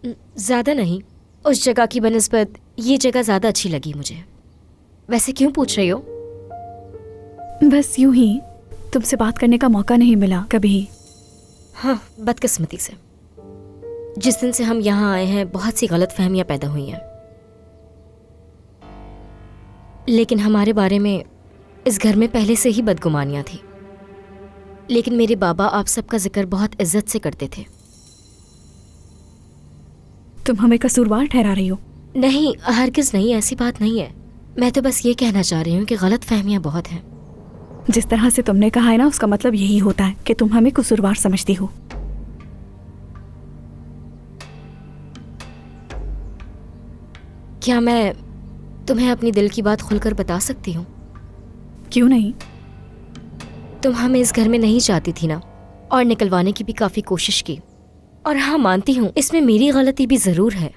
ज़्यादा नहीं, उस जगह की बनिस्बत ये जगह ज़्यादा अच्छी लगी मुझे। वैसे क्यों पूछ रही हो? बस यूं ही, तुमसे बात करने का मौका नहीं मिला कभी। हाँ, बदकिस्मती से। जिस दिन से हम यहाँ आए हैं बहुत सी गलतफहमियां पैदा हुई हैं, लेकिन हमारे बारे में इस घर में पहले से ही बदगुमानियां थी। लेकिन मेरे बाबा आप सबका जिक्र बहुत इज्जत से करते थे। तुम हमें कसूरवार ठहरा रही हो? नहीं, हरगिज़ नहीं, ऐसी बात नहीं है। मैं तो बस ये कहना चाह रही हूँ कि गलतफहमियां बहुत हैं। जिस तरह से तुमने कहा है ना, उसका मतलब यही होता है कि तुम हमें कसूरवार समझती हो। क्या मैं तुम्हें अपनी दिल की बात खुलकर बता सकती हूँ? क्यों नहीं? तुम हमें इस घर में नहीं चाहती थी ना, और निकलवाने की भी काफ़ी कोशिश की। और हाँ, मानती हूँ इसमें मेरी गलती भी ज़रूर है।